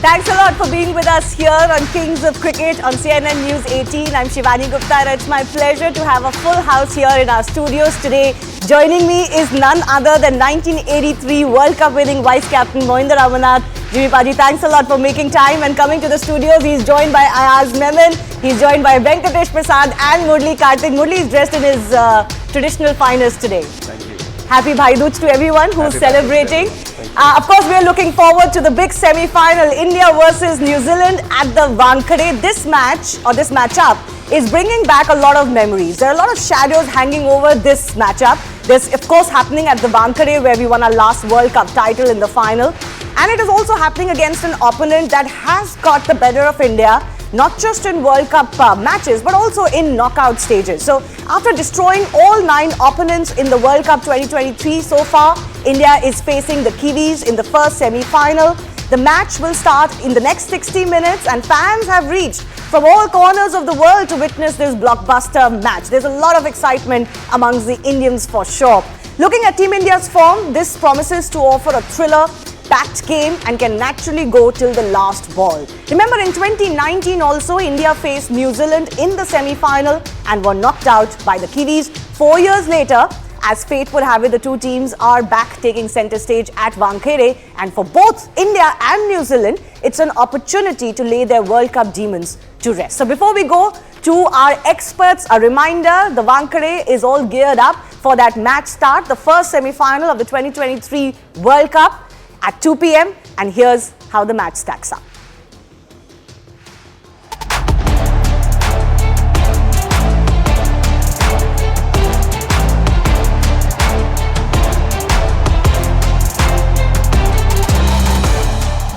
Thanks a lot for being with us here on Kings of Cricket on CNN News 18. I'm Shivani Gupta and it's my pleasure to have a full house here in our studios today. Joining me is none other than 1983 World Cup winning Vice Captain Mohinder Amanath. Jimmy Paji, thanks a lot for making time and coming to the studios. He's joined by Ayaz Memon, he's joined by Venkatesh Prasad and Murli Kartik. Murli is dressed in his traditional finest today. Thank you. Happy Bhai Dooj to everyone who's celebrating. Of course, we are looking forward to the big semi-final, India versus New Zealand at the Wankhede. This match, or this matchup, is bringing back a lot of memories. There are a lot of shadows hanging over this matchup. This, of course, happening at the Wankhede where we won our last World Cup title in the final. And it is also happening against an opponent that has got the better of India, not just in World Cup matches, but also in knockout stages. So, after destroying all 9 opponents in the World Cup 2023 so far, India is facing the Kiwis in the first semi-final. The match will start in the next 60 minutes and fans have reached from all corners of the world to witness this blockbuster match. There's a lot of excitement amongst the Indians for sure. Looking at Team India's form, this promises to offer a thriller-packed game and can naturally go till the last ball. Remember, in 2019 also, India faced New Zealand in the semi-final and were knocked out by the Kiwis. 4 years later, as fate would have it, the two teams are back taking centre stage at Wankhede, and for both India and New Zealand, it's an opportunity to lay their World Cup demons to rest. So before we go to our experts, a reminder, the Wankhede is all geared up for that match start, the first semi-final of the 2023 World Cup at 2 p.m. and here's how the match stacks up.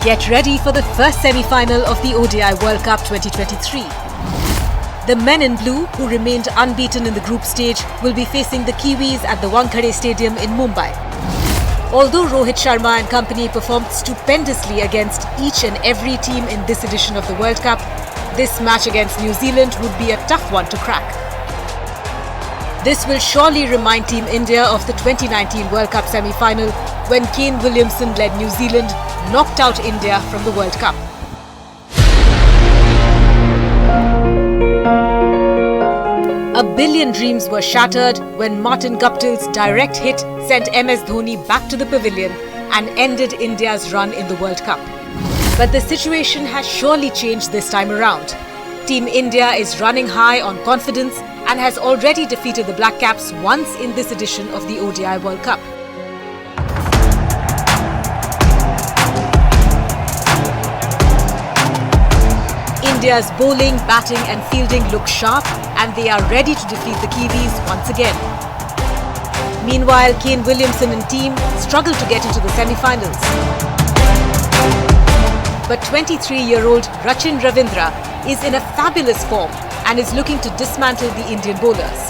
Get ready for the first semi-final of the ODI World Cup 2023. The men in blue, who remained unbeaten in the group stage, will be facing the Kiwis at the Wankhede Stadium in Mumbai. Although Rohit Sharma and company performed stupendously against each and every team in this edition of the World Cup, this match against New Zealand would be a tough one to crack. This will surely remind Team India of the 2019 World Cup semi-final when Kane Williamson led New Zealand knocked out India from the World Cup. A billion dreams were shattered when Martin Guptill's direct hit sent MS Dhoni back to the pavilion and ended India's run in the World Cup. But the situation has surely changed this time around. Team India is running high on confidence and has already defeated the Black Caps once in this edition of the ODI World Cup. India's bowling, batting and fielding look sharp and they are ready to defeat the Kiwis once again. Meanwhile, Kane Williamson and team struggle to get into the semi-finals. But 23-year-old Rachin Ravindra is in a fabulous form and is looking to dismantle the Indian bowlers.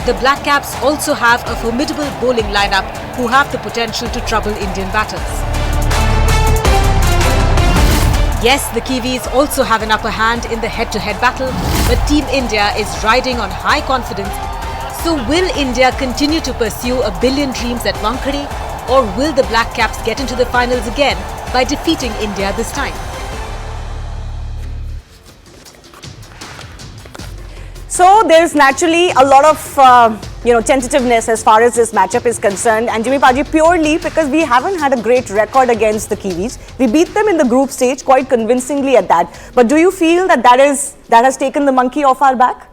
The Black Caps also have a formidable bowling lineup who have the potential to trouble Indian batters. Yes, the Kiwis also have an upper hand in the head-to-head battle, but Team India is riding on high confidence. So will India continue to pursue a billion dreams at Wankhede, or will the Black Caps get into the finals again by defeating India this time? So there's naturally a lot of tentativeness as far as this matchup is concerned, and Jimmy Paji, purely because we haven't had a great record against the Kiwis. We beat them in the group stage quite convincingly at that. But do you feel that that has taken the monkey off our back?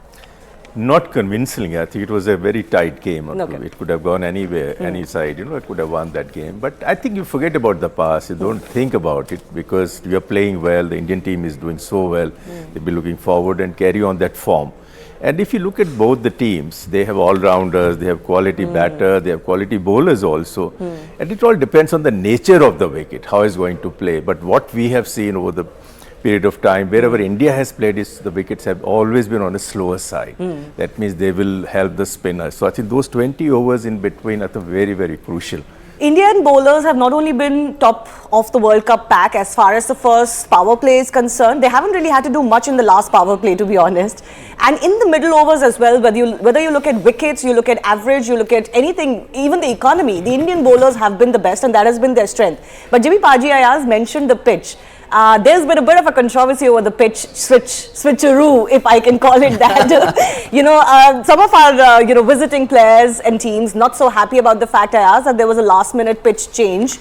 Not convincingly. I think it was a very tight game. Okay. It could have gone anywhere, any side. It could have won that game. But I think you forget about the past. You don't think about it because you are playing well. The Indian team is doing so well. They'll be looking forward and carry on that form. And if you look at both the teams, they have all-rounders, they have quality batter, they have quality bowlers also. And it all depends on the nature of the wicket, how it's going to play. But what we have seen over the period of time, wherever India has played, the wickets have always been on a slower side. That means they will help the spinners. So I think those 20 overs in between are very, very crucial. Indian bowlers have not only been top of the World Cup pack as far as the first power play is concerned, they haven't really had to do much in the last power play, to be honest. And in the middle overs as well, whether you look at wickets, you look at average, you look at anything, even the economy, the Indian bowlers have been the best and that has been their strength. But Jimmy Paji Ayaz mentioned the pitch. There's been a bit of a controversy over the pitch switcheroo, if I can call it that. Some of our visiting players and teams not so happy about the fact, I asked, that there was a last-minute pitch change.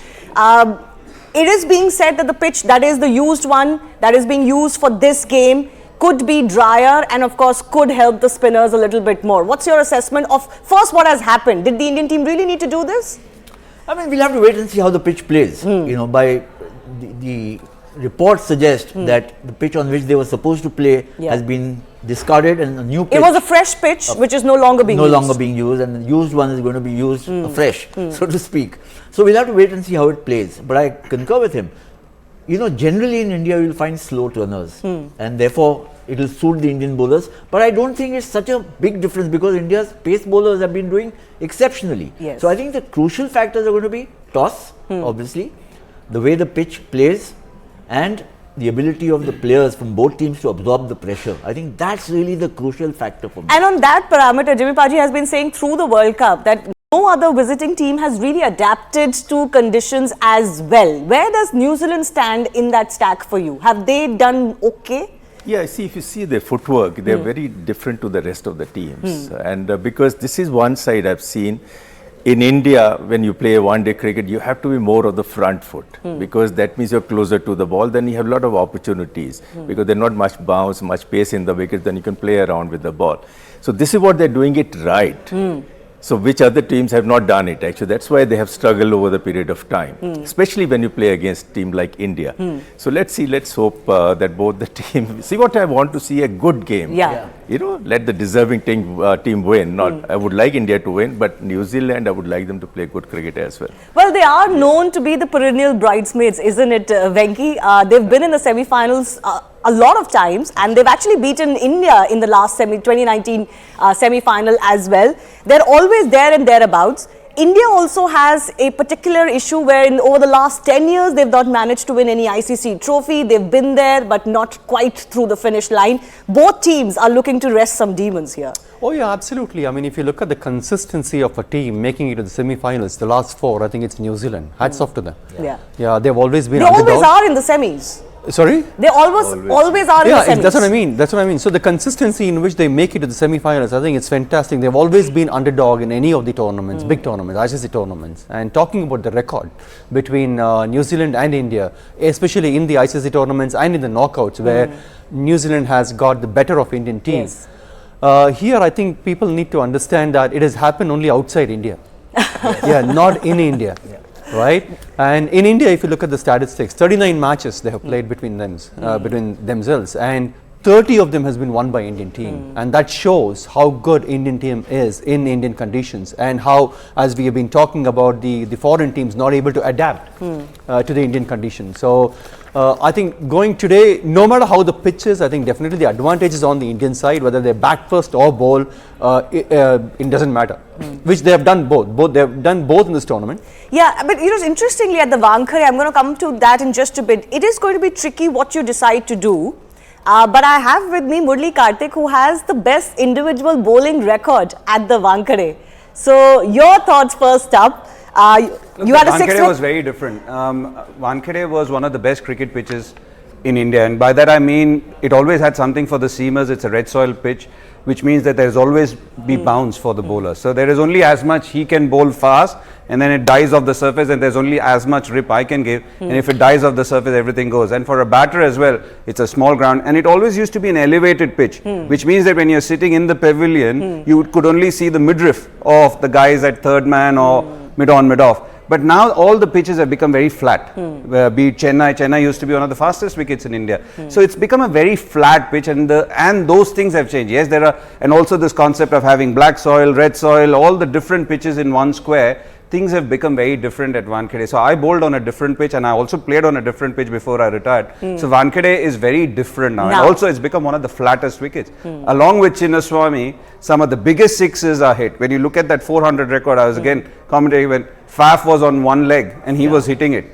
It is being said that the pitch that is the used one, that is being used for this game, could be drier and of course could help the spinners a little bit more. What's your assessment of first what has happened? Did the Indian team really need to do this? I mean, we'll have to wait and see how the pitch plays. By the reports suggest that the pitch on which they were supposed to play has been discarded and a new pitch. It was a fresh pitch which is no longer being used. And the used one is going to be used afresh, so to speak. So we'll have to wait and see how it plays. But I concur with him. Generally in India you will find slow turners and therefore it will suit the Indian bowlers. But I don't think it's such a big difference because India's pace bowlers have been doing exceptionally. Yes. So I think the crucial factors are going to be toss, obviously, the way the pitch plays and the ability of the players from both teams to absorb the pressure. I think that's really the crucial factor for me. And on that parameter, Jimmy Paji has been saying through the World Cup that no other visiting team has really adapted to conditions as well. Where does New Zealand stand in that stack for you? Have they done okay? Yeah, see, if you see their footwork, they're very different to the rest of the teams. And because this is one side I've seen, in India, when you play one-day cricket, you have to be more of the front foot because that means you're closer to the ball. Then you have a lot of opportunities because there's not much bounce, much pace in the wicket. Then you can play around with the ball. So this is what they're doing it right. So which other teams have not done it actually. That's why they have struggled over the period of time, especially when you play against a team like India. So let's see, let's hope that both the teams, see what I want to see, a good game. Let the deserving team win. Not, I would like India to win, but New Zealand, I would like them to play good cricket as well. Well, they are known to be the perennial bridesmaids, isn't it, Venki? They've been in the semi-finals a lot of times and they've actually beaten India in the last 2019 semi-final as well. They're always there and thereabouts. India also has a particular issue where over the last 10 years, they've not managed to win any ICC trophy. They've been there, but not quite through the finish line. Both teams are looking to rest some demons here. Oh yeah, absolutely. I mean, if you look at the consistency of a team making it to the semi-finals, the last four, I think it's New Zealand. Hats off to them. Yeah, they've always been underdogs. They always are in the semis. Sorry? They always are in the semis. That's what I mean. So the consistency in which they make it to the semi-finals, I think it's fantastic. They've always been underdog in any of the tournaments, big tournaments, ICC tournaments. And talking about the record between New Zealand and India, especially in the ICC tournaments and in the knockouts, where New Zealand has got the better of Indian teams. Here, I think people need to understand that it has happened only outside India. Not in India. Right? And in India, if you look at the statistics, 39 matches they have played between themselves, and 30 of them has been won by Indian team. And that shows how good Indian team is in Indian conditions and how, as we have been talking about, the foreign teams not able to adapt to the Indian conditions. So I think going today, no matter how the pitch is, I think definitely the advantage is on the Indian side, whether they bat first or bowl, it doesn't matter. Which they have done both. They have done both in this tournament. Yeah, but interestingly at the Wankhede, I'm going to come to that in just a bit. It is going to be tricky what you decide to do. But I have with me Murli Karthik, who has the best individual bowling record at the Wankhede. So your thoughts first up. You had a six. Wankhede was very different. Wankhede was one of the best cricket pitches in India, and by that I mean it always had something for the seamers. It's a red soil pitch, which means that there's always be bounce for the bowler. So there is only as much he can bowl fast, and then it dies off the surface, and there's only as much rip I can give, and if it dies off the surface, everything goes. And for a batter as well, it's a small ground, and it always used to be an elevated pitch, which means that when you're sitting in the pavilion, you could only see the midriff of the guys at third man or mid-on, mid-off. But now all the pitches have become very flat. Be it Chennai used to be one of the fastest wickets in India. So it's become a very flat pitch, and those things have changed. Yes, there are, and also this concept of having black soil, red soil, all the different pitches in one square. Things have become very different at Wankhede. So I bowled on a different pitch, and I also played on a different pitch before I retired. So Wankhede is very different now. And also it's become one of the flattest wickets. Along with Chinnaswamy, some of the biggest sixes are hit. When you look at that 400 record, I was again commentating when Faf was on one leg and he was hitting it.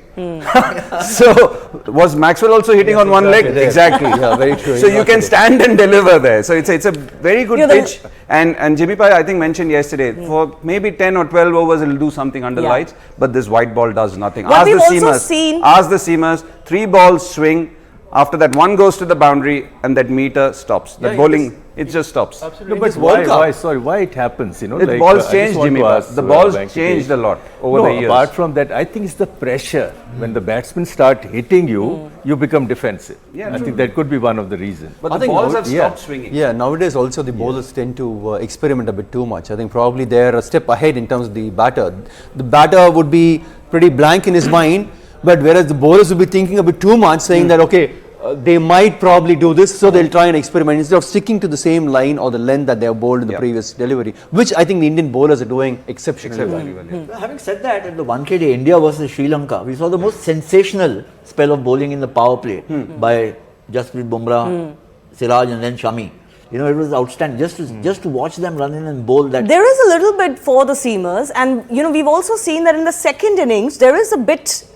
So was Maxwell also hitting on one leg? Exactly. Yeah, very true. So you can stand and deliver there. So it's a very good pitch. And Jimmy Pai, I think, mentioned yesterday, for maybe 10 or 12 overs, it'll do something under lights, but this white ball does nothing. Ask the seamers, 3 balls swing, After that, one goes to the boundary and that meter stops. That bowling, it just stops. No, but why it happens, you know? The balls changed, Jimmy. The balls changed a lot over the years. Apart from that, I think it's the pressure. When the batsmen start hitting you, you become defensive. Yeah, I think that could be one of the reasons. But the balls have stopped swinging. Yeah, nowadays also the bowlers tend to experiment a bit too much. I think probably they're a step ahead in terms of the batter. The batter would be pretty blank in his mind, but whereas the bowlers would be thinking a bit too much, saying that, okay, they might probably do this, so they'll try and experiment instead of sticking to the same line or the length that they have bowled in the previous delivery, which I think the Indian bowlers are doing exceptionally well. Having said that, at the Wankhede India versus Sri Lanka, we saw the most sensational spell of bowling in the power play by Jasprit Bumrah, Siraj and then Shami. You know, it was outstanding. Just to watch them run in and bowl that. There is a little bit for the seamers, and you know, we've also seen that in the second innings, there is a bit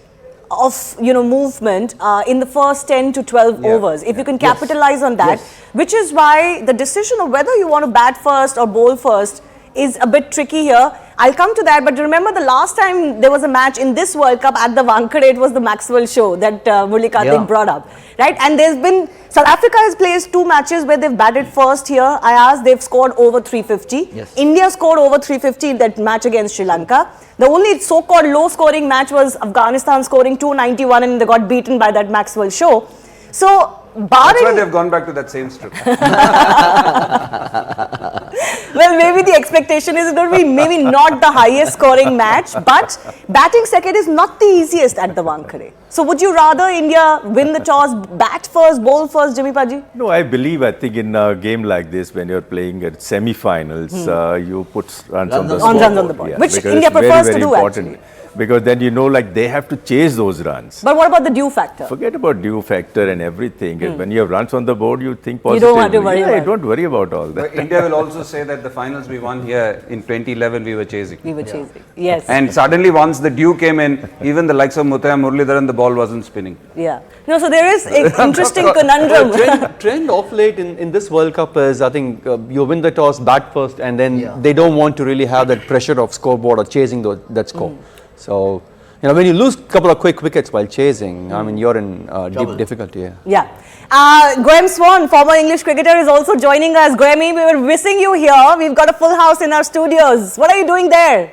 of, you know, movement in the first 10 to 12 overs. If you can capitalize on that, which is why the decision of whether you want to bat first or bowl first is a bit tricky here. I'll come to that, but remember the last time there was a match in this World Cup at the Wankhede, it was the Maxwell show that Murli Kartik brought up, right? And there's been, South Africa has played 2 matches where they've batted first here. I asked, they've scored over 350. Yes. India scored over 350 in that match against Sri Lanka. The only so-called low-scoring match was Afghanistan scoring 291 and they got beaten by that Maxwell show. So, that's why they've gone back to that same strip. Well, maybe the expectation is going to be maybe not the highest scoring match, but batting second is not the easiest at the Wankhede. So would you rather India win the toss, bat first, bowl first, Jimmy Paji? No, I think in a game like this, when you're playing at semi-finals, you put runs on the scoreboard. Runs on the board, which India prefers to do actually. Because then you know, like, they have to chase those runs. But what about the due factor? Forget about due factor and everything. When you have runs on the board, you think positively. You don't want to worry about it. Don't worry about all that. But India will also say that the finals we won here in 2011, we were chasing. We were chasing, yes. And suddenly once the due came in, even the likes of Muthiah Muralidharan, the ball wasn't spinning. Yeah. No, so there is an interesting conundrum. Trend of late in this World Cup is, I think, you win the toss, bat first, and then they don't want to really have that pressure of scoreboard or chasing that score. So, you know, when you lose a couple of quick wickets while chasing, I mean, you're in deep difficulty. Yeah. Graham Swan, former English cricketer, is also joining us. Grahammy, we were missing you here. We've got a full house in our studios. What are you doing there?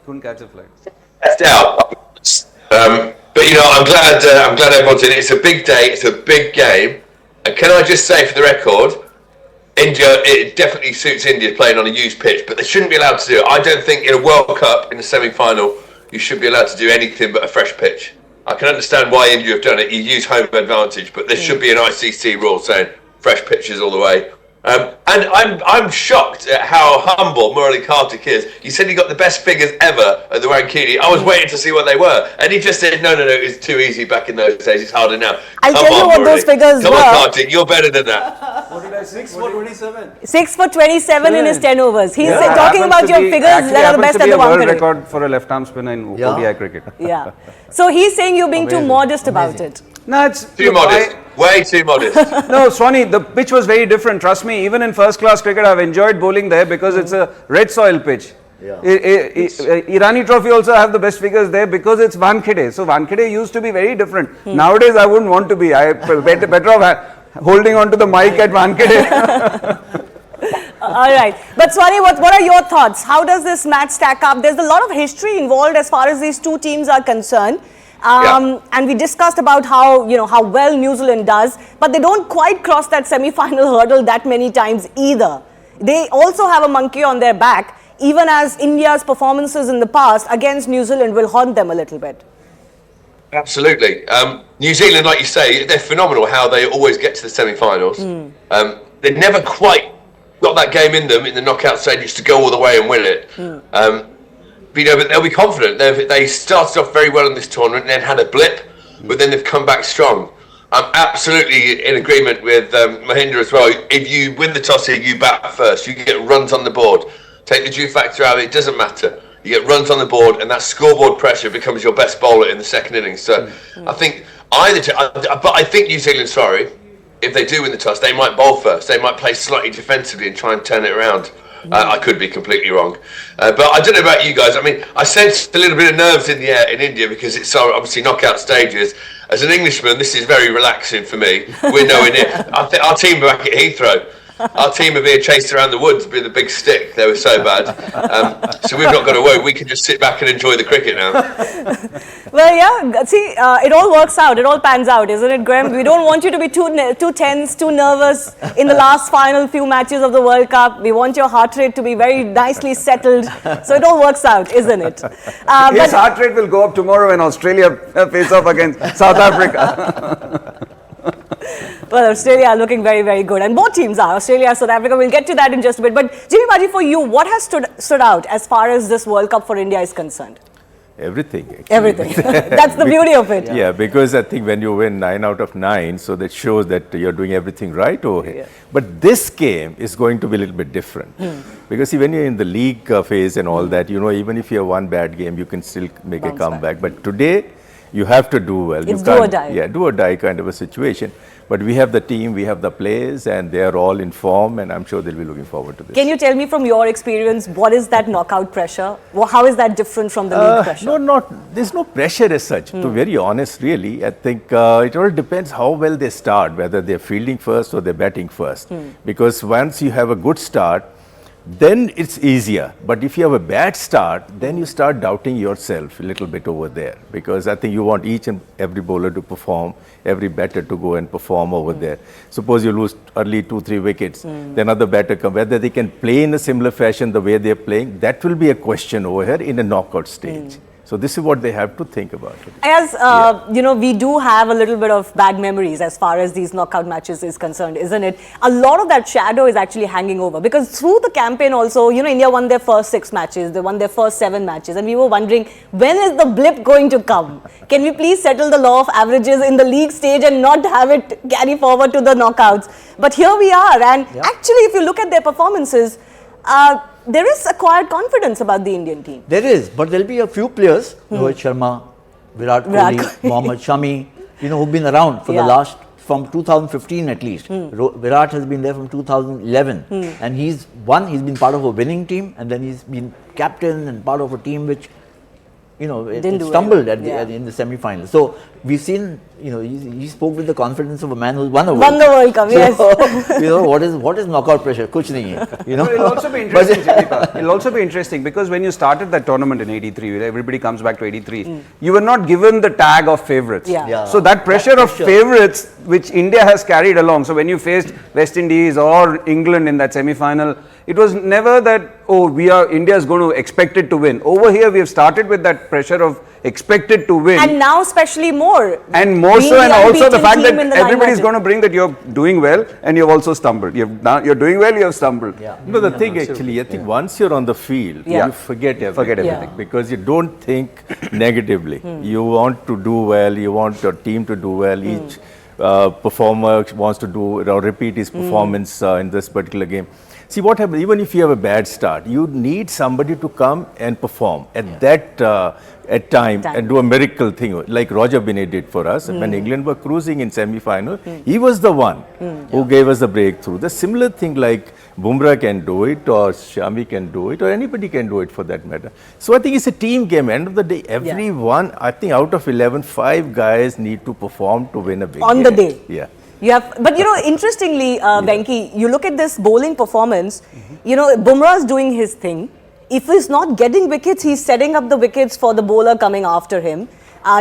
Couldn't catch a flight. Left out. But you know, I'm glad everyone's in it. It's a big day. It's a big game. And can I just say, for the record, India, it definitely suits India playing on a used pitch, but they shouldn't be allowed to do it. I don't think in a World Cup, in a semi-final, you should be allowed to do anything but a fresh pitch. I can understand why India have done it. You use home advantage, but there should be an ICC rule saying fresh pitches all the way. And I'm shocked at how humble Murli Kartik is. You said he got the best figures ever at the Wankhede. I was waiting to see what they were, and he just said, no, it's too easy back in those days. It's harder now. I'll tell you what those figures were. Come on, Kartik, you're better than that. What did I say? 6 for 27. 6 for 27 in his 10 overs. He's talking about your figures that are the best at the world Wankhede. record for a left-arm spinner in ODI cricket. Yeah. So he's saying you're being too modest about it. No, it's too modest. Way too modest. No, Swanee, the pitch was very different. Trust me, even in first-class cricket, I've enjoyed bowling there because it's a red soil pitch. Irani Trophy also have the best figures there because it's Wankhede. So Wankhede used to be very different. Nowadays, I wouldn't want to be. I better off holding on to the mic at Wankhede. All right. But Swanee, what are your thoughts? How does this match stack up? There's a lot of history involved as far as these two teams are concerned. And we discussed about how well New Zealand does, but they don't quite cross that semi-final hurdle that many times either. They also have a monkey on their back, even as India's performances in the past against New Zealand will haunt them a little bit. Absolutely. New Zealand, like you say, they're phenomenal how they always get to the semi-finals. They never quite got that game in them in the knockout stages to go all the way and win it. But they'll be confident. They started off very well in this tournament and then had a blip, but then they've come back strong. I'm absolutely in agreement with Mahinda as well. If you win the toss here, you bat first. You get runs on the board. Take the due factor out, it doesn't matter. You get runs on the board and that scoreboard pressure becomes your best bowler in the second innings. So I think but I think New Zealand, if they do win the toss, they might bowl first. They might play slightly defensively and try and turn it around. I could be completely wrong. But I don't know about you guys. I mean, I sensed a little bit of nerves in the air in India because it's so obviously knockout stages. as an Englishman, this is very relaxing for me. We're nowhere near. Our team back at Heathrow. Our team are being chased around the woods with a big stick. They were so bad. So we've not got to worry. We can just sit back and enjoy the cricket now. Well, yeah, see, it all works out. It all pans out, isn't it, Graham? We don't want you to be too tense, too nervous in the last final few matches of the World Cup. We want your heart rate to be very nicely settled. So it all works out, isn't it? His heart rate will go up tomorrow when Australia face off against South Africa. Well, Australia are looking very, very good. And both teams are, Australia, South Africa. We'll get to that in just a bit. But Jimmy Baji, for you, what has stood out as far as this World Cup for India is concerned? Everything. Actually. Everything. That's the beauty of it. Yeah, because I think when you win 9 out of 9, so that shows that you're doing everything right over here. Yeah. But this game is going to be a little bit different. Because see, when you're in the league phase and all that, you know, even if you have one bad game, you can still make a comeback. But today, you have to do well. It's do or die. Yeah, do or die kind of a situation. But we have the team, we have the players, and they are all in form, and I'm sure they'll be looking forward to this. Can you tell me from your experience, what is that knockout pressure? How is that different from the league pressure? No, there's no pressure as such. To be very honest, really, I think it all depends how well they start, whether they're fielding first or they're batting first. Because once you have a good start, then it's easier. But if you have a bad start, then you start doubting yourself a little bit over there. Because I think you want each and every bowler to perform, every batter to go and perform over there. Suppose you lose early 2-3 wickets, then another batter comes. Whether they can play in a similar fashion the way they're playing, that will be a question over here in a knockout stage. So this is what they have to think about it. As you know, we do have a little bit of bad memories as far as these knockout matches is concerned, isn't it? A lot of that shadow is actually hanging over, because through the campaign also, you know, India won their first 6 matches, they won their first 7 matches, and we were wondering, when is the blip going to come? Can we please settle the law of averages in the league stage and not have it carry forward to the knockouts? But here we are, and actually, if you look at their performances, there is acquired confidence about the Indian team. There is, but there'll be a few players, Rohit Sharma, Virat Kohli, Mohammad Shami, you know, who've been around for the last, from 2015 at least. Virat has been there from 2011, and he's been part of a winning team, and then he's been captain and part of a team which, you know, it stumbled in the semi-final. So we've seen, you know, he spoke with the confidence of a man who's won a World Cup. Yes. You know, what is knockout pressure? Kuch nahi hai, you know. It'll also be interesting, Jimika. It'll also be interesting because when you started that tournament in '83, everybody comes back to '83, you were not given the tag of favourites. So that pressure of favourites which India has carried along. So when you faced West Indies or England in that semi-final, it was never that, oh, India is going to expect it to win. Over here, we have started with that pressure of expected to win. And now especially more. And more so, and also the fact that everybody is going to bring that you're doing well and you've also stumbled. You're doing well, you have stumbled. No, the thing actually, I think once you're on the field, you forget everything. Because you don't think negatively. You want to do well, you want your team to do well. Each performer wants to do or repeat his performance in this particular game. See what happens, even if you have a bad start, you need somebody to come and perform at that time and do a miracle thing, like Roger Binay did for us. When England were cruising in semi-final, he was the one who gave us the breakthrough. The similar thing like Bumrah can do it, or Shami can do it, or anybody can do it for that matter. So I think it's a team game. End of the day, everyone, I think out of 11, 5 guys need to perform to win a big game. On the day. Yeah. But you know, interestingly, Venki, you look at this bowling performance, you know, Bumrah's doing his thing. If he's not getting wickets, he's setting up the wickets for the bowler coming after him.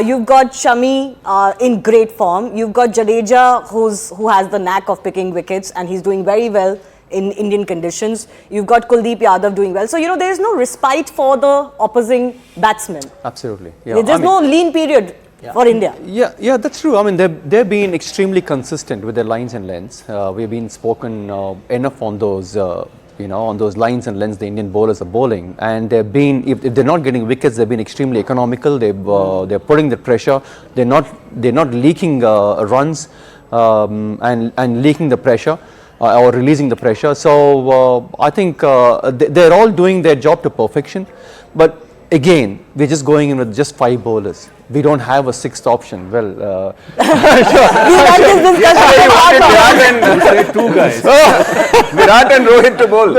You've got Shami in great form. You've got Jadeja, who has the knack of picking wickets, and he's doing very well in Indian conditions. You've got Kuldeep Yadav doing well. So, you know, there is no respite for the opposing batsmen. Absolutely. There's no lean period for India. Yeah, that's true. I mean, they've been extremely consistent with their lines and lengths. We've been spoken enough on those, on those lines and lengths the Indian bowlers are bowling, and they've been, if they're not getting wickets, they've been extremely economical. They're putting the pressure. They're not leaking runs and leaking the pressure. Or releasing the pressure. So I think they're all doing their job to perfection. But again, we're just going in with just 5 bowlers. we don't have a sixth option. Well, We had this discussion. Virat two guys. Virat and Rohit to bowl.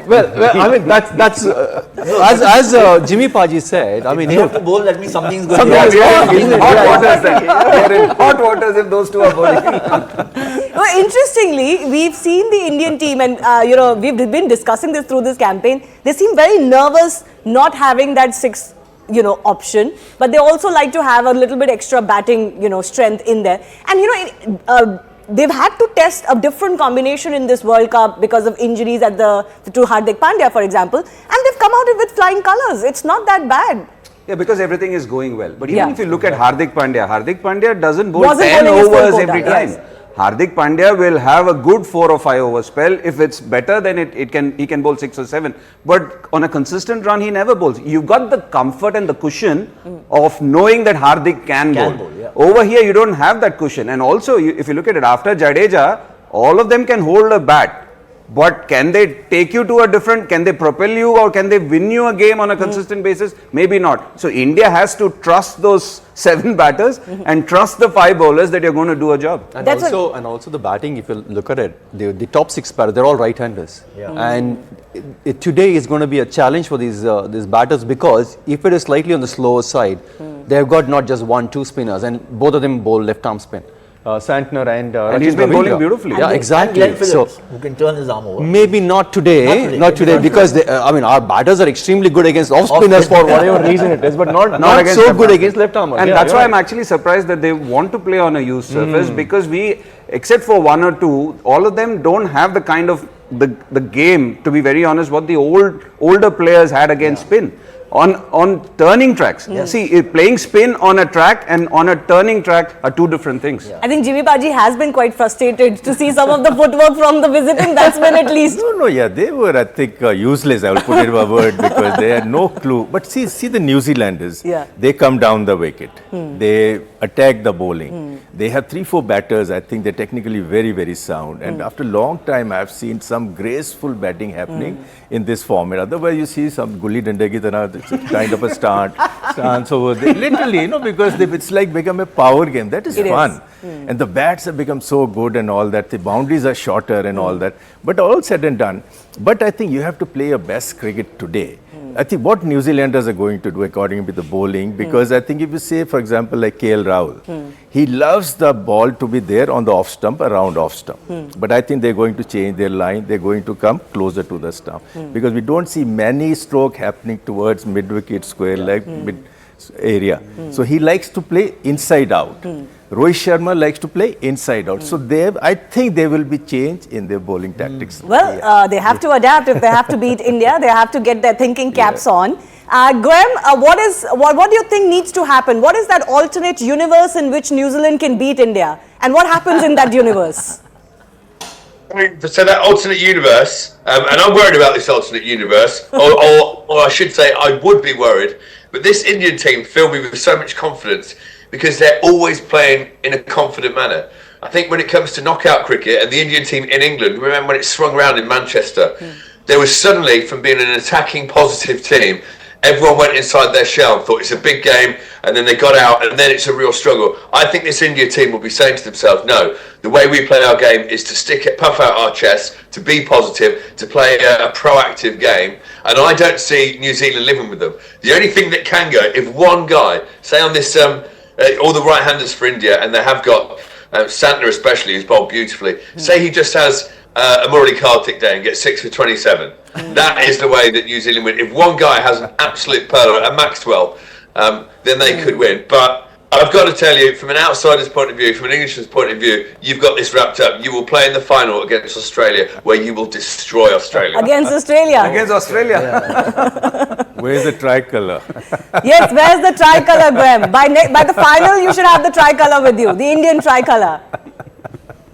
well, I mean that's as Jimmy Paji said. I mean, If you have to bowl, that means something's going Something's wrong. wrong. We are in hot waters then. We are in hot waters if those two are bowling. Well, interestingly, we've seen the Indian team, and we've been discussing this through this campaign. They seem very nervous not having that sixth, option, but they also like to have a little bit extra batting, strength in there. And they've had to test a different combination in this World Cup because of injuries to Hardik Pandya, for example, and they've come out with flying colours. It's not that bad. Yeah, because everything is going well. But even Yeah. if you look at Hardik Pandya doesn't bowl Wasn't 10 bowling his full overs quota, every time. yes. Hardik Pandya will have a good 4 or 5 over spell. If it's better, then he can bowl 6 or 7. But on a consistent run, he never bowls. You've got the comfort and the cushion of knowing that Hardik can bowl. Yeah. Over here, you don't have that cushion. And also, if you look at it, after Jadeja, all of them can hold a bat. But can they take you to can they propel you, or can they win you a game on a consistent basis? Maybe not. So India has to trust those 7 batters and trust the 5 bowlers that you're going to do a job. And That's also the batting, if you look at it, the top 6 batters, they're all right-handers. Yeah. And today is going to be a challenge for these batters, because if it is slightly on the slower side, they've got not just 1-2 spinners, and both of them bowl left-arm spin. Santner and And he's Rachin been bowling Ravindra. beautifully. Yeah, And exactly. Glenn So Phillips, who can turn his arm over. maybe not today, Not today. because our batters are extremely good against off spinners for whatever reason it is, but not against so left good arm. against left armers. And Yeah, that's you're why right. I'm actually surprised that they want to play on a used surface, because except for 1 or 2, all of them don't have the kind of the game, to be very honest, what the older players had against spin. On turning tracks. See, playing spin on a track and on a turning track are 2 different things. I think Jimmy Paji has been quite frustrated to see some of the footwork from the visiting batsmen at least. No, they were, I think, useless. I will put it in a word, because they had no clue. But see the New Zealanders. Yeah. They come down the wicket. They attack the bowling. They have 3-4 batters. I think they're technically very, very sound. And after a long time, I've seen some graceful batting happening in this format. Otherwise, you see some gully danda ki tarah, kind of a stance over there. Literally, because it's like become a power game. That is It fun. is. And the bats have become so good and all that. The boundaries are shorter and all that. But all said and done. But I think you have to play your best cricket today. I think what New Zealanders are going to do according to the bowling, because I think if you say, for example, like KL Rahul, he loves the ball to be there on the off stump, around off stump. But I think they're going to change their line. They're going to come closer to the stump, because we don't see many stroke happening towards mid-wicket square leg, mid area. So he likes to play inside out. Rohit Sharma likes to play inside out. So I think there will be change in their bowling tactics. Well, they have to adapt if they have to beat India. They have to get their thinking caps on. Graham, what do you think needs to happen? What is that alternate universe in which New Zealand can beat India? And what happens in that universe? So that alternate universe, and I'm worried about this alternate universe, or I should say I would be worried, but this Indian team filled me with so much confidence, because they're always playing in a confident manner. I think when it comes to knockout cricket and the Indian team in England, remember when it swung around in Manchester, there was suddenly, from being an attacking positive team, everyone went inside their shell and thought it's a big game, and then they got out, and then it's a real struggle. I think this India team will be saying to themselves, no, the way we play our game is to puff out our chests, to be positive, to play a proactive game, and I don't see New Zealand living with them. The only thing that can go, if one guy, say on this, all the right-handers for India, and they have got Santner especially, who's bowled beautifully, say he just has a Murali Karthik day and gets 6 for 27. That is the way that New Zealand win. If one guy has an absolute pearl, a Maxwell, then they could win. But I've got to tell you, from an outsider's point of view, from an Englishman's point of view, you've got this wrapped up. You will play in the final against Australia, where you will destroy Australia. Against Australia. Against Australia. Where's the tricolour? Yes, where's the tricolour, Graham? By the final, you should have the tricolour with you, the Indian tricolour.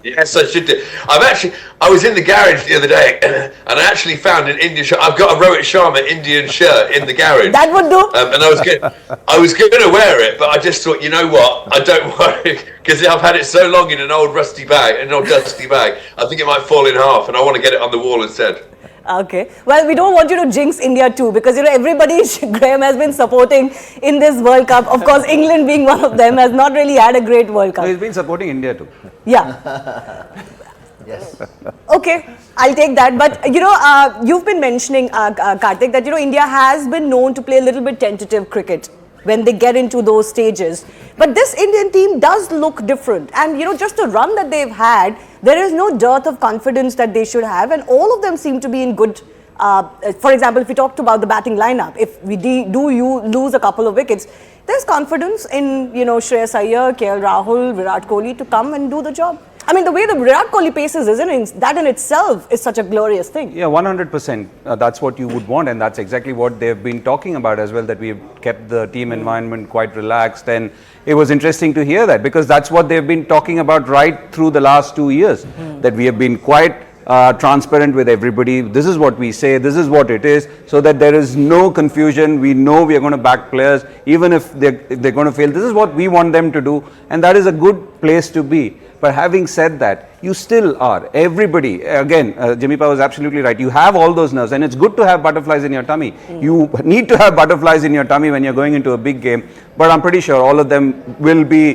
Yes, I should do. I was in the garage the other day, and I actually found an Indian shirt. I've got a Rohit Sharma Indian shirt in the garage. That would do. And I was going to wear it, but I just thought, you know what? I don't worry, because I've had it so long in an old dusty bag. I think it might fall in half, and I want to get it on the wall instead. Okay. Well, we don't want you to jinx India too, because everybody, Graham, has been supporting in this World Cup. Of course, England being one of them has not really had a great World Cup. So he's been supporting India too. Yeah. Yes. Okay, I'll take that. But you've been mentioning, Karthik, that India has been known to play a little bit tentative cricket when they get into those stages. But this Indian team does look different. And just the run that they've had, there is no dearth of confidence that they should have, and all of them seem to be in good. For example, if we talked about the batting lineup, if we lose a couple of wickets, there's confidence in Shreyas Iyer, KL Rahul, Virat Kohli to come and do the job. I mean, the way the Virat Kohli paces, that in itself is such a glorious thing. Yeah, 100%. That's what you would want, and that's exactly what they've been talking about as well, that we've kept the team environment quite relaxed. And it was interesting to hear that, because that's what they've been talking about right through the last 2 years, that we have been quite transparent with everybody. This is what we say, this is what it is, so that there is no confusion. We know we are going to back players, even if they're going to fail. This is what we want them to do, and that is a good place to be. But having said that, you still are. Everybody, again, Jimmy Pa was absolutely right. You have all those nerves, and it's good to have butterflies in your tummy. You need to have butterflies in your tummy when you're going into a big game. But I'm pretty sure all of them will be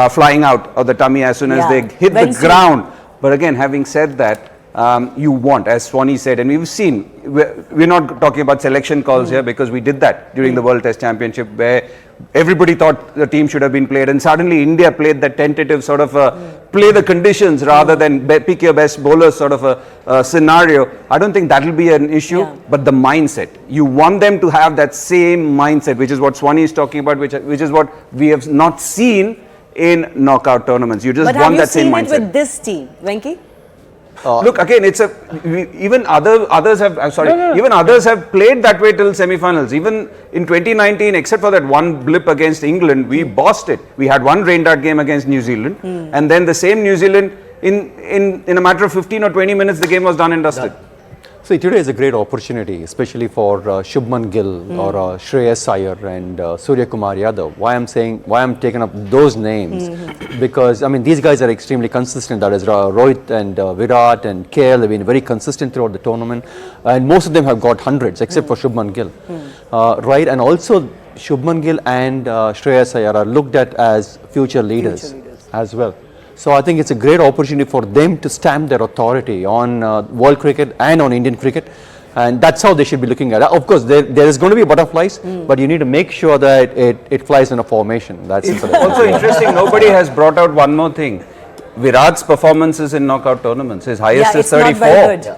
flying out of the tummy as soon as they hit the ground. But again, having said that, you want, as Swanee said, and we've seen, we're not talking about selection calls here, because we did that during the World Test Championship, where everybody thought the team should have been played, and suddenly India played that tentative sort of play the conditions rather than pick your best bowler sort of a scenario. I don't think that will be an issue, but the mindset. You want them to have that same mindset, which is what Swanee is talking about, which is what we have not seen in knockout tournaments. You just want that same mindset. But have you seen it with this team, Venki? Look, again, even others have played that way till semi-finals. Even in 2019, except for that one blip against England, we bossed it. We had one rain dart game against New Zealand, and then the same New Zealand, in a matter of 15 or 20 minutes, the game was done and dusted. See, today is a great opportunity, especially for Shubman Gill or Shreyas Iyer and Surya Kumar Yadav. Why I'm taking up those names, because I mean these guys are extremely consistent. That is Rohit and Virat and KL have been very consistent throughout the tournament, and most of them have got hundreds except for Shubman Gill, right? And also Shubman Gill and Shreyas Iyer are looked at as future leaders as well. So I think it's a great opportunity for them to stamp their authority on world cricket and on Indian cricket, and that's how they should be looking at it. Of course, there is going to be butterflies, but you need to make sure that it flies in a formation. That's also interesting. Nobody has brought out one more thing. Virat's performances in knockout tournaments, his highest is 34. Not very good.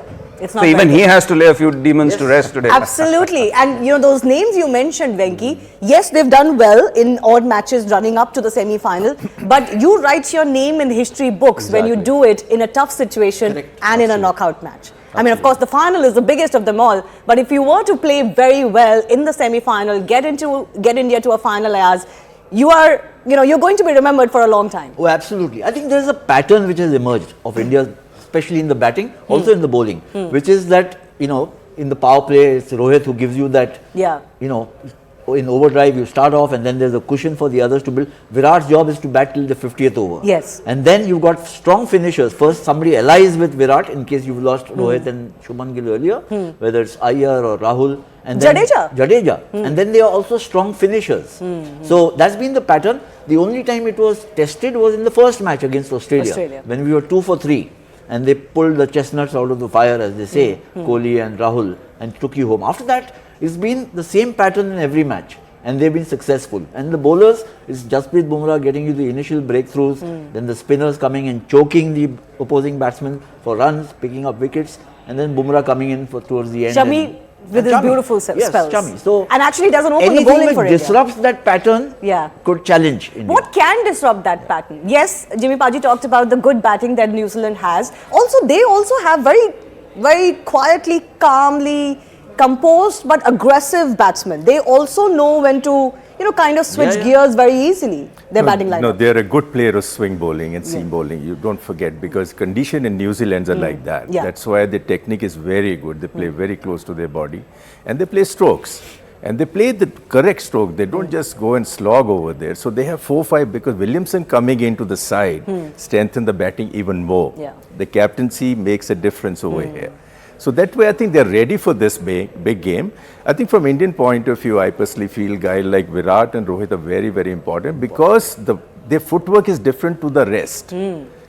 So even he has to lay a few demons to rest today. Absolutely. And those names you mentioned, Venki, yes, they've done well in odd matches running up to the semi-final, but you write your name in history books when you do it in a tough situation and in a knockout match. I mean, of course, the final is the biggest of them all, but if you were to play very well in the semi-final, get India to a final as you're going to be remembered for a long time. Oh, absolutely. I think there's a pattern which has emerged of India, especially in the batting, also in the bowling, which is that, in the power play, it's Rohit who gives you that, in overdrive, you start off and then there's a cushion for the others to build. Virat's job is to bat till the 50th over. Yes. And then you've got strong finishers. First, somebody allies with Virat in case you've lost Rohit and Shubman Gill earlier, whether it's Iyer or Rahul. And then Jadeja. And then they are also strong finishers. So that's been the pattern. The only time it was tested was in the first match against Australia. When we were 2 for 3. And they pulled the chestnuts out of the fire, as they say, Kohli and Rahul, and took you home. After that, it's been the same pattern in every match, and they've been successful. And the bowlers, it's Jasprit Bumrah getting you the initial breakthroughs, then the spinners coming and choking the opposing batsmen for runs, picking up wickets, and then Bumrah coming in towards the end. Shami with his beautiful spells. Shami. So and actually doesn't open the bowling for India. Anything disrupts that pattern could challenge India. What can disrupt that pattern? Yes, Jimmy Paji talked about the good batting that New Zealand has. Also, they also have very, very quietly, calmly composed but aggressive batsmen. They also know when to, kind of switch gears very easily, their batting lineup. No, they're a good player of swing bowling and seam bowling. You don't forget, because condition in New Zealand are like that. That's why the technique is very good. They play very close to their body, and they play strokes. And they play the correct stroke. They don't just go and slog over there. So they have 4-5, because Williamson coming into the side strengthen the batting even more. The captaincy makes a difference over here. So that way I think they're ready for this big game. I think from Indian point of view, I personally feel guys like Virat and Rohit are very, very important because their footwork is different to the rest.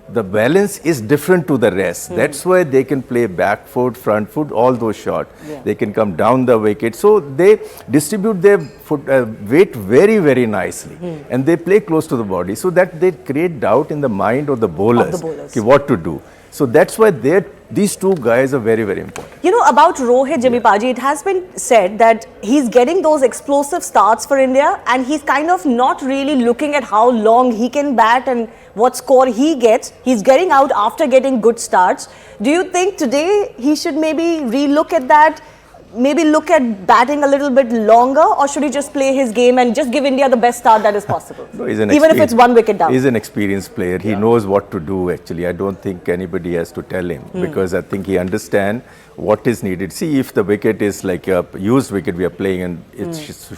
The balance is different to the rest. That's why they can play back foot, front foot, all those shots. They can come down the wicket. So they distribute their weight very, very nicely. And they play close to the body so that they create doubt in the mind of the bowlers. Okay, what to do. So that's why these two guys are very, very important. You know, about Rohit, Jimmy Paji, it has been said that he's getting those explosive starts for India and he's kind of not really looking at how long he can bat and what score he gets. He's getting out after getting good starts. Do you think today he should maybe relook at that? Maybe look at batting a little bit longer, or should he just play his game and just give India the best start that is possible? No, even if it's 1 wicket down. He's an experienced player. He knows what to do actually. I don't think anybody has to tell him because I think he understands what is needed. See, if the wicket is like a used wicket we are playing and it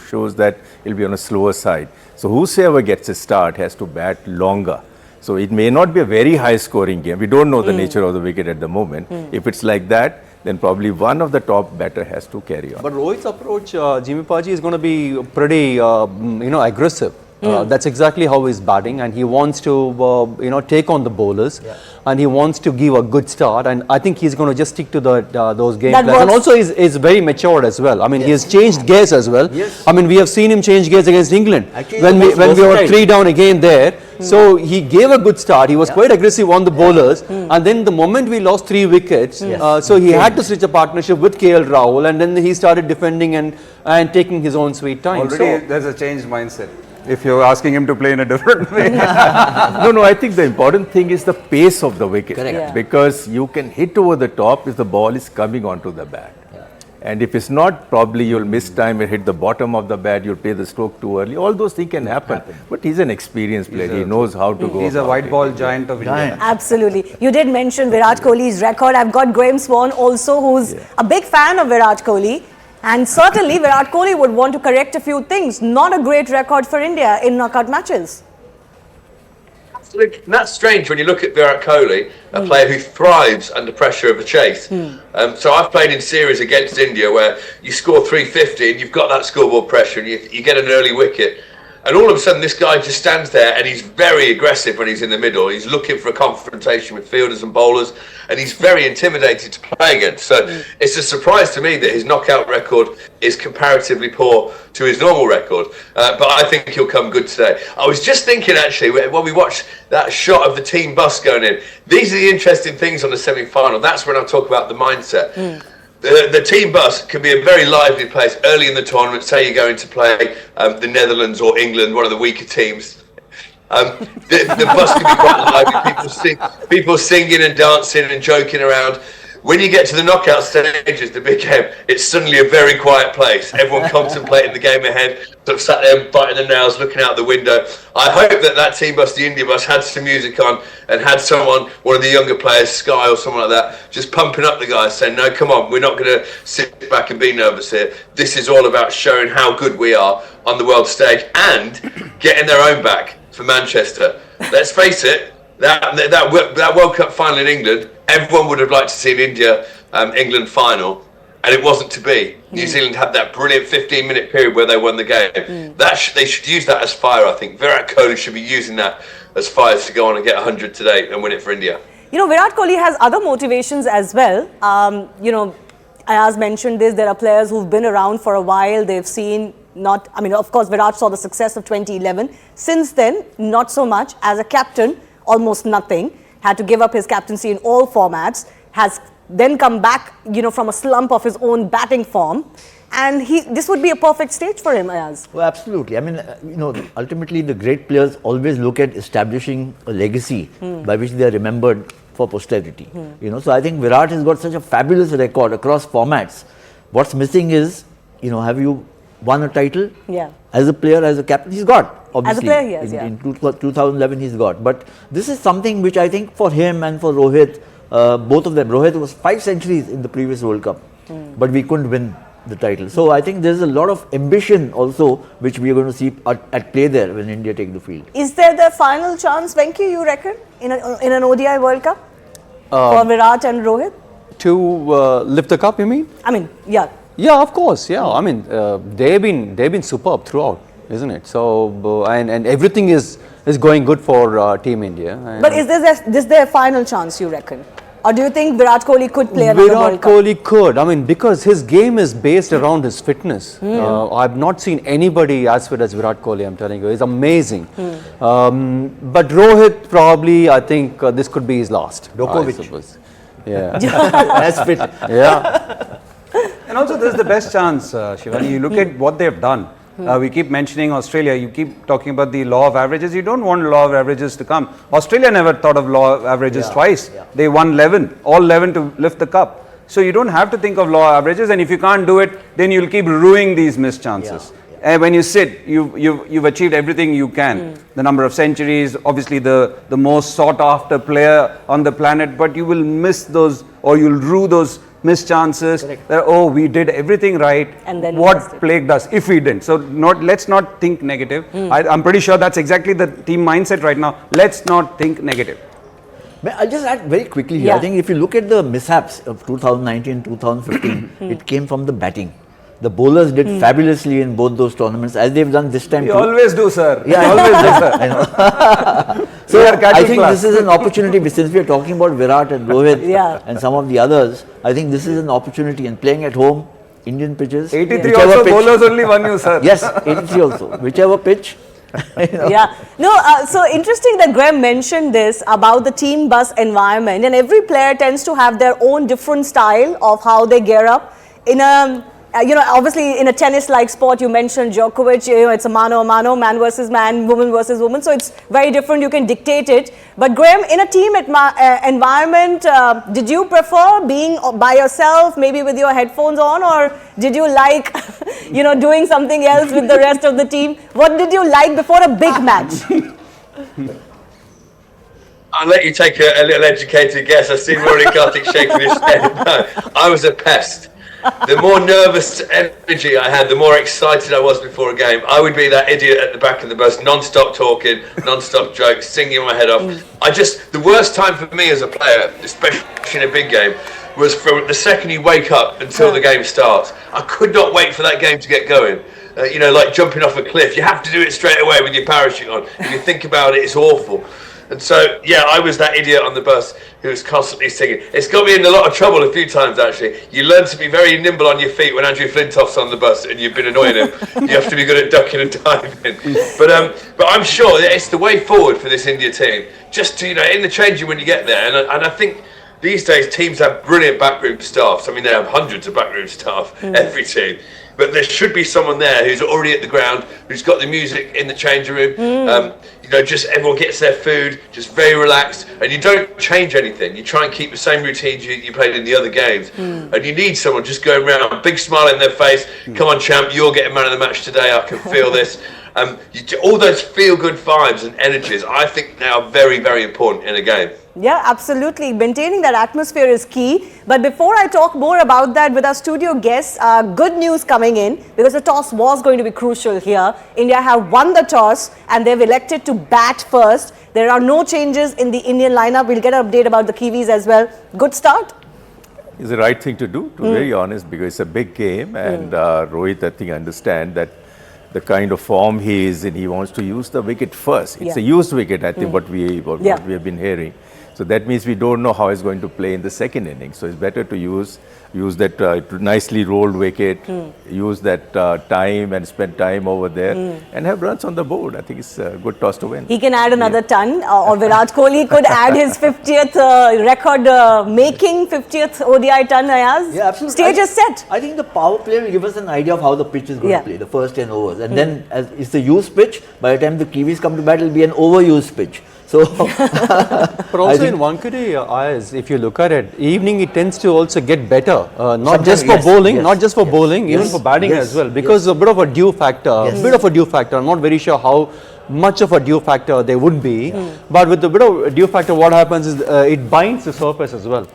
shows that it'll be on a slower side. So whosoever gets a start has to bat longer. So it may not be a very high scoring game. We don't know the nature of the wicket at the moment. If it's like that, then probably one of the top batter has to carry on. But Rohit's approach, Jimmy Paji, is going to be pretty, aggressive. That's exactly how he's batting, and he wants to, take on the bowlers, and he wants to give a good start. And I think he's going to just stick to those game plans. And also, he's very matured as well. I mean, he has changed gears as well. I mean, we have seen him change gears against England when we were 3 down again there. So he gave a good start. He was quite aggressive on the bowlers, and then the moment we lost 3 wickets, so he had to switch a partnership with KL Rahul, and then he started defending and taking his own sweet time. Already there's a changed mindset. If you're asking him to play in a different way. No, I think the important thing is the pace of the wicket. Correct. Yeah. Because you can hit over the top if the ball is coming onto the bat. And if it's not, probably you'll miss time and hit the bottom of the bat, you'll play the stroke too early. All those things can happen. But he's an experienced player. He knows how to go. He's a white ball giant of India. Absolutely. You did mention Virat Kohli's record. I've got Graham Swan also, who's a big fan of Virat Kohli. And certainly Virat Kohli would want to correct a few things. Not a great record for India in knockout matches. And that's strange when you look at Virat Kohli, a player who thrives under pressure of a chase. So I've played in series against India where you score 350 and you've got that scoreboard pressure and you get an early wicket. And all of a sudden this guy just stands there and he's very aggressive when he's in the middle. He's looking for a confrontation with fielders and bowlers and he's very intimidated to play against. So it's a surprise to me that his knockout record is comparatively poor to his normal record. But I think he'll come good today. I was just thinking actually, when we watched that shot of the team bus going in, these are the interesting things on the semi-final. That's when I talk about the mindset. The team bus can be a very lively place early in the tournament. Say you're going to play the Netherlands or England, one of the weaker teams. The bus can be quite lively. People singing and dancing and joking around. When you get to the knockout stages, the big game, it's suddenly a very quiet place. Everyone contemplating the game ahead, sort of sat there biting their nails, looking out the window. I hope that team bus, the India bus, had some music on and had someone, one of the younger players, Sky or someone like that, just pumping up the guys, saying, no, come on, we're not going to sit back and be nervous here. This is all about showing how good we are on the world stage and getting their own back for Manchester. Let's face it, that World Cup final in England, everyone would have liked to see an India-England final, and it wasn't to be. New Zealand had that brilliant 15-minute period where they won the game. They should use that as fire, I think. Virat Kohli should be using that as fire to go on and get 100 today and win it for India. You know, Virat Kohli has other motivations as well. Ayaz mentioned this, there are players who've been around for a while, they've seen of course, Virat saw the success of 2011. Since then, not so much. As a captain, almost nothing. Had to give up his captaincy in all formats. Has then come back, from a slump of his own batting form. And this would be a perfect stage for him, Ayaz. Well, absolutely. I mean, ultimately the great players always look at establishing a legacy by which they are remembered for posterity. So I think Virat has got such a fabulous record across formats. What's missing is, have you won a title? Yeah. As a player, as a captain, he's got, obviously. As a player, he has, in 2011, he's got. But this is something which I think for him and for Rohit, both of them, Rohit was 5 centuries in the previous World Cup, but we couldn't win the title. So I think there's a lot of ambition also, which we are going to see at play there when India take the field. Is there the final chance, Venki, you reckon, in an ODI World Cup for Virat and Rohit? to lift the cup, you mean? I mean, yeah. Yeah, of course. Yeah, I mean, they've been superb throughout, isn't it? So and everything is going good for Team India. But is this their final chance, you reckon? Or do you think Virat Kohli could play another World Virat Cup? Kohli could. I mean, because his game is based around his fitness. I've not seen anybody as fit as Virat Kohli, I'm telling you. He's amazing. But Rohit, probably, I think this could be his last. Djokovic. Yeah. As fit. Yeah. And also, this is the best chance, Shivani. You look at what they've done. We keep mentioning Australia. You keep talking about the law of averages. You don't want law of averages to come. Australia never thought of law of averages twice. They won 11, all 11 to lift the cup. So you don't have to think of law of averages. And if you can't do it, then you'll keep ruining these missed chances. And when you sit, you've achieved everything you can. The number of centuries, obviously the most sought after player on the planet, but you will miss those, or you'll rue those missed chances. Oh, we did everything right. And then what plagued us if we didn't? So let's not think negative. I'm pretty sure that's exactly the team mindset right now. Let's not think negative. I'll just add very quickly here. I think if you look at the mishaps of 2019, 2015, it came from the batting. The bowlers did fabulously in both those tournaments, as they've done this time. You always do, sir. Yeah, you always do, sir. I know. So I think this is an opportunity, since we are talking about Virat and Rohit and some of the others. I think this is an opportunity, and playing at home, Indian pitches. 83 also pitch, bowlers only won you, sir. Yes, 83 also. Whichever pitch. Yeah. No, so interesting that Graham mentioned this about the team bus environment, and every player tends to have their own different style of how they gear up. In a obviously in a tennis-like sport, you mentioned Djokovic, it's a mano a mano, man versus man, woman versus woman. So it's very different. You can dictate it. But Graham, in a team environment, did you prefer being by yourself, maybe with your headphones on, or did you like, doing something else with the rest of the team? What did you like before a big match? I'll let you take a little educated guess. I see Rory Karthik shaking his head. No, I was a pest. The more nervous energy I had, the more excited I was before a game. I would be that idiot at the back of the bus, non-stop talking, non-stop jokes, singing my head off. The worst time for me as a player, especially in a big game, was from the second you wake up until the game starts. I could not wait for that game to get going. Like jumping off a cliff. You have to do it straight away with your parachute on. If you think about it, it's awful. And so, I was that idiot on the bus who was constantly singing. It's got me in a lot of trouble a few times, actually. You learn to be very nimble on your feet when Andrew Flintoff's on the bus and you've been annoying him. You have to be good at ducking and diving. But I'm sure that it's the way forward for this India team. Just to, in the changing when you get there. And I think these days teams have brilliant backroom staffs. I mean, they have hundreds of backroom staff, every team. But there should be someone there who's already at the ground, who's got the music in the changing room. Just everyone gets their food, just very relaxed, and you don't change anything. You try and keep the same routines you played in the other games. And you need someone just going around, big smile in their face. Come on, champ, you're getting man of the match today. I can feel this. All those feel-good vibes and energies, I think they are very, very important in a game. Yeah, absolutely. Maintaining that atmosphere is key. But before I talk more about that with our studio guests, good news coming in, because the toss was going to be crucial here. India have won the toss and they've elected to bat first. There are no changes in the Indian lineup. We'll get an update about the Kiwis as well. Good start. It's the right thing to do, to be very honest, because it's a big game, and Rohit, I think, understand that the kind of form he is in, he wants to use the wicket first. It's a used wicket, I think, what we have been hearing. So that means we don't know how he's going to play in the second inning. So it's better to use that nicely rolled wicket, use that time and spend time over there and have runs on the board. I think it's a good toss to win. He can add another ton, or Virat Kohli could add his 50th record-making 50th ODI ton, Ayaz. Yeah, absolutely. Stage is set. I think the power play will give us an idea of how the pitch is going to play, the first 10 overs. And then, as it's a used pitch, by the time the Kiwis come to bat, it will be an overused pitch. So, but also in Wankhede, if you look at it, evening it tends to also get better. Not just for bowling, even for batting as well. Because a bit of a dew factor, I'm not very sure how much of a dew factor there would be. But with a bit of dew factor, what happens is it binds the surface as well.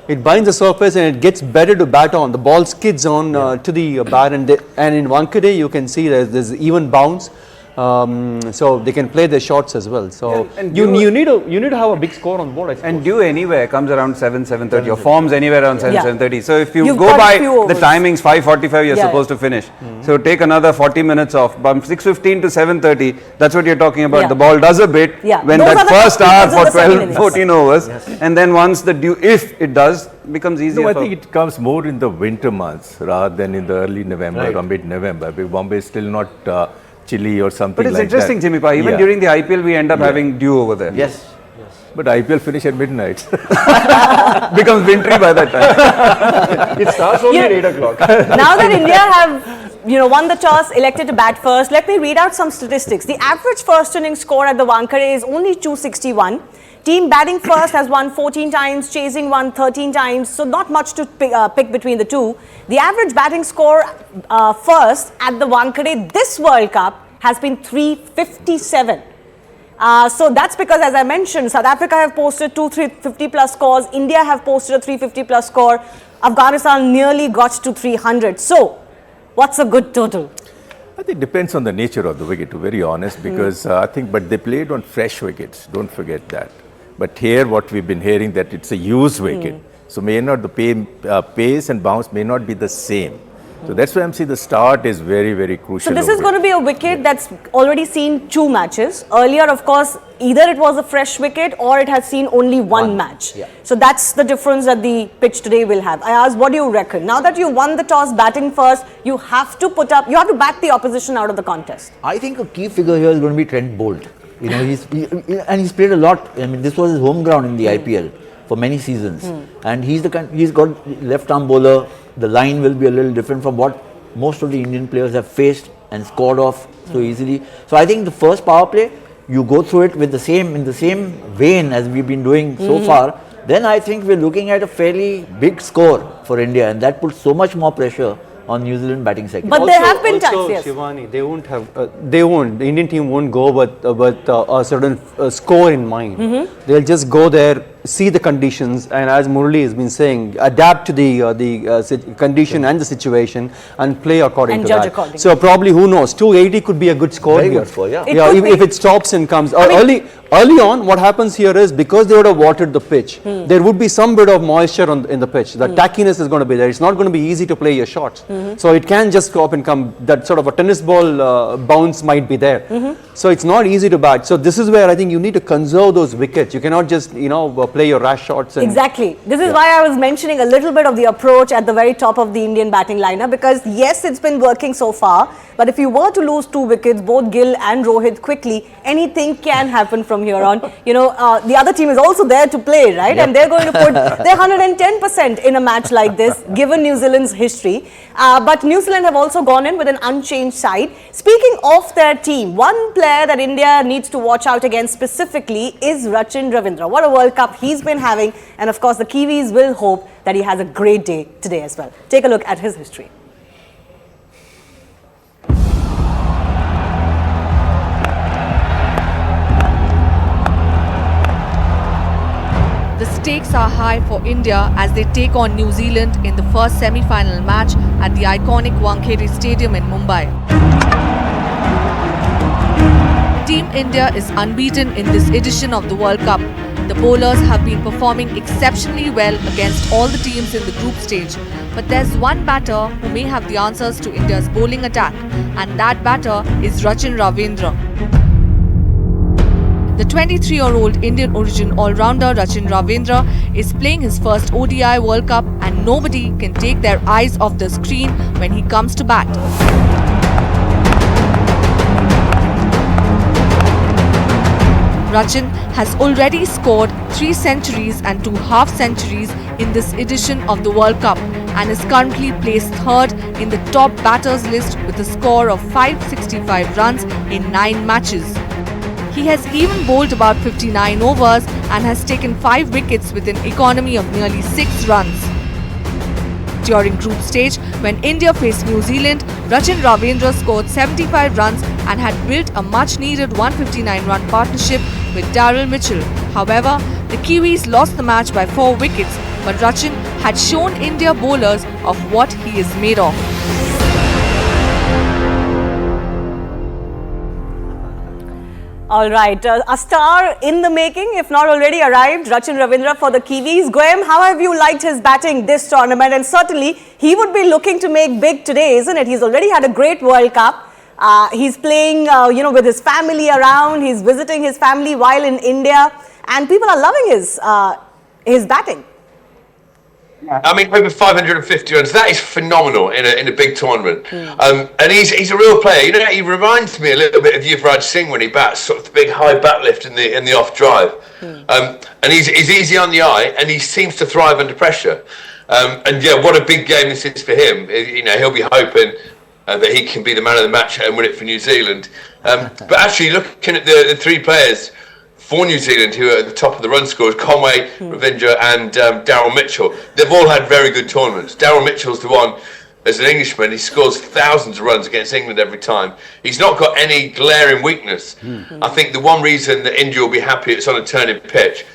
It binds the surface and it gets better to bat on. The ball skids on to the bat, and in Wankhede you can see there's even bounce. So they can play their shots as well. So and you need to have a big score on board, I suppose. And due anywhere comes around 7:30. Your form's anywhere around 7:30. So if you You've go got by few the overs. timings, 5:45 you're Yeah. supposed to finish. So take another 40 minutes off. From 6:15 to 7:30, that's what you're talking about. Yeah. The ball does a bit Yeah. when Those that are the first tough hour pitches in for the second 12, innings. 14 overs, and then once the due, if it does, becomes easier. No, I for- think it comes more in the winter months rather than in the early November or mid-November. Because Bombay is still not chilly or something But it's like interesting, that. Jimmy Pa. Even Yeah. during the IPL, we end up having dew over there. Yes. But IPL finish at midnight. Becomes wintry by that time. It starts only Yeah. at 8 o'clock. Now that India have won the toss, elected to bat first, let me read out some statistics. The average first innings score at the Wankhede is only 261. Team batting first has won 14 times, chasing won 13 times, so not much to pick between the two. The average batting score first at the Wankhede this World Cup has been 357. So that's because, as I mentioned, South Africa have posted 350 plus scores, India have posted a 350 plus score, Afghanistan nearly got to 300. So, what's a good total? I think it depends on the nature of the wicket, to be very honest, because I think, but they played on fresh wickets, don't forget that. But here, what we've been hearing, that it's a used wicket. So may not the pace and bounce may not be the same. So that's why I'm saying the start is very, very crucial. So this over is going to be a wicket that's already seen 2 matches. Earlier, of course, either it was a fresh wicket or it has seen only one match. Yeah. So that's the difference that the pitch today will have. I asked, what do you reckon? Now that you won the toss batting first, you have to bat the opposition out of the contest. I think a key figure here is going to be Trent Bolt. You know, he's played a lot. I mean, this was his home ground in the IPL for many seasons, and he's got left arm bowler. The line will be a little different from what most of the Indian players have faced and scored off so easily. So I think the first power play, you go through it with in the same vein as we've been doing so far. Then I think we're looking at a fairly big score for India, and that puts so much more pressure on New Zealand batting sector. But there have been times, yes. Shivani, the Indian team won't go with a certain score in mind. They'll just go there, see the conditions, and as Murali has been saying, adapt to the condition and the situation and play according And to judge that. accordingly. So probably, who knows, 280 could be a good score Very here. good score, yeah. It Yeah, could if be. it stops and comes. mean- Early on, what happens here is, because they would have watered the pitch, there would be some bit of moisture in the pitch. The tackiness is going to be there. It's not going to be easy to play your shots. So it can just go up and come. That sort of a tennis ball bounce might be there. So it's not easy to bat. So this is where I think you need to conserve those wickets. You cannot just play your rash shots. And Exactly. This is why I was mentioning a little bit of the approach at the very top of the Indian batting lineup, because yes, it's been working so far, but if you were to lose 2 wickets, both Gill and Rohit quickly, anything can happen from here on. The other team is also there to play, right? And they're going to put their 110% in a match like this, given New Zealand's history. But New Zealand have also gone in with an unchanged side. Speaking of their team, one player that India needs to watch out against specifically is Rachin Ravindra. What a World Cup he's been having, and of course the Kiwis will hope that he has a great day today as well. Take a look at his history. The stakes are high for India as they take on New Zealand in the first semi-final match at the iconic Wankhede Stadium in Mumbai. Team India is unbeaten in this edition of the World Cup. The bowlers have been performing exceptionally well against all the teams in the group stage. But there's one batter who may have the answers to India's bowling attack, and that batter is Rachin Ravindra. The 23-year-old Indian origin all-rounder Rachin Ravindra is playing his first ODI World Cup, and nobody can take their eyes off the screen when he comes to bat. Rachin has already scored 3 centuries and 2 half-centuries in this edition of the World Cup and is currently placed 3rd in the top batters list with a score of 565 runs in 9 matches. He has even bowled about 59 overs and has taken 5 wickets with an economy of nearly 6 runs. During group stage, when India faced New Zealand, Rachin Ravindra scored 75 runs and had built a much-needed 159-run partnership with Daryl Mitchell. However, the Kiwis lost the match by 4 wickets, but Rachin had shown India bowlers of what he is made of. All right, a star in the making, if not already arrived, Rachin Ravindra for the Kiwis. Graham, how have you liked his batting this tournament? And certainly, he would be looking to make big today, isn't it? He's already had a great World Cup. He's playing, with his family around. He's visiting his family while in India. And people are loving his batting. I mean, over 550 runs. That is phenomenal in a big tournament. And he's a real player. You know, he reminds me a little bit of Yuvraj Singh when he bats, sort of the big high bat lift in the off drive. And he's easy on the eye, and he seems to thrive under pressure. And yeah, what a big game this is for him. You know, he'll be hoping that he can be the man of the match and win it for New Zealand. But actually, looking at the three players for New Zealand who are at the top of the run scores, Conway, Ravindra and Daryl Mitchell, they've all had very good tournaments. Daryl Mitchell's the one, as an Englishman, he scores thousands of runs against England every time. He's not got any glaring weakness. I think the one reason that India will be happy it's on a turning pitch,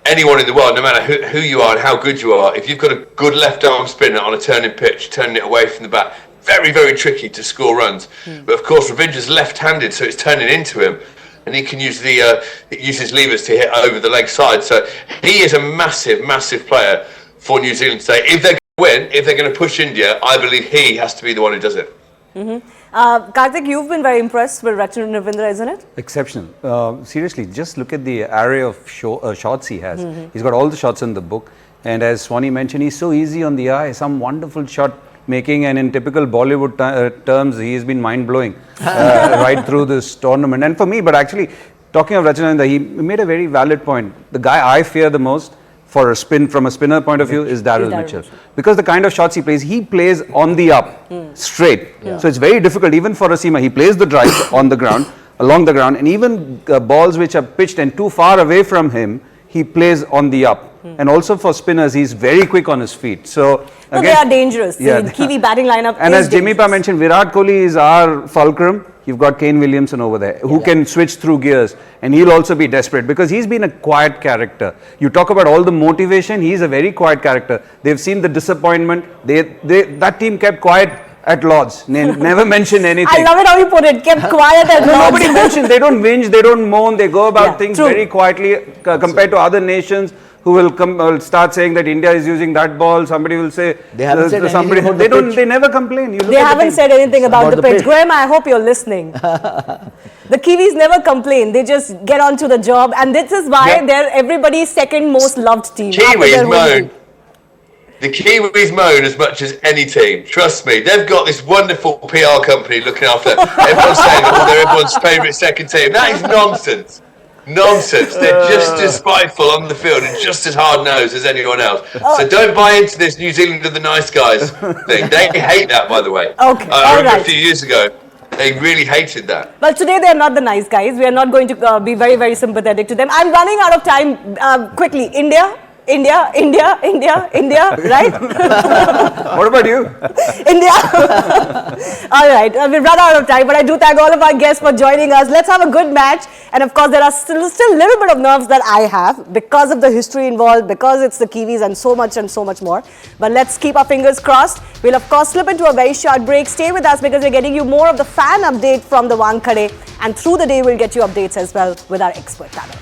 anyone in the world, no matter who you are and how good you are, if you've got a good left arm spinner on a turning pitch, turning it away from the bat, very, very tricky to score runs. But of course, Ravindra's left-handed, so it's turning into him. And he can use his levers to hit over the leg side. So he is a massive, massive player for New Zealand today. If they're going to win, if they're going to push India, I believe he has to be the one who does it. Karthik, you've been very impressed with Rachin Ravindra, isn't it? Exceptional. Seriously, just look at the array of shots he has. He's got all the shots in the book. And as Swani mentioned, he's so easy on the eye. Some wonderful shot making, and in typical Bollywood terms, he has been mind-blowing right through this tournament. And for me, but actually, talking of Rachin Ravindra, he made a very valid point. The guy I fear the most for a spin, from a spinner point of view, is Daryl Mitchell. Because the kind of shots he plays on the up, straight. So it's very difficult, even for a seamer. He plays the drive on the ground, along the ground, and even balls which are pitched and too far away from him, he plays on the up. And also for spinners, he's very quick on his feet. So again, they are dangerous. The Kiwi batting lineup and is as Jimmy Pa mentioned, Virat Kohli is our fulcrum. You've got Kane Williamson over there, who can switch through gears. And he'll also be desperate because he's been a quiet character. You talk about all the motivation, he's a very quiet character. They've seen the disappointment. That team kept quiet at Lords. Never mentioned anything. I love it how you put it. Kept quiet at Lords. Nobody mentioned. They don't whinge, they don't moan. They go about things very quietly compared to other nations who will start saying that India is using that ball. Somebody will say they haven't said anything about the pitch. They never complain. They haven't said anything about the pitch. Graham, I hope you're listening. The Kiwis never complain. They just get on to the job, and this is why they're everybody's second most loved team. Kiwis moan. The Kiwis moan as much as any team. Trust me, they've got this wonderful PR company looking after them. Everyone's saying they're everyone's favourite second team. That is nonsense. Nonsense. They're just as spiteful on the field and just as hard-nosed as anyone else. So don't buy into this New Zealand are the nice guys thing. They hate that, by the way. Okay, I remember a few years ago, they really hated that. Well, today they're not the nice guys. We are not going to be very, very sympathetic to them. I'm running out of time. Quickly, India, right? What about you? India. All right, we've run out of time, but I do thank all of our guests for joining us. Let's have a good match. And of course, there are still a little bit of nerves that I have because of the history involved, because it's the Kiwis and so much more. But let's keep our fingers crossed. We'll of course slip into a very short break. Stay with us because we're getting you more of the fan update from the Wankhede. And through the day, we'll get you updates as well with our expert panel.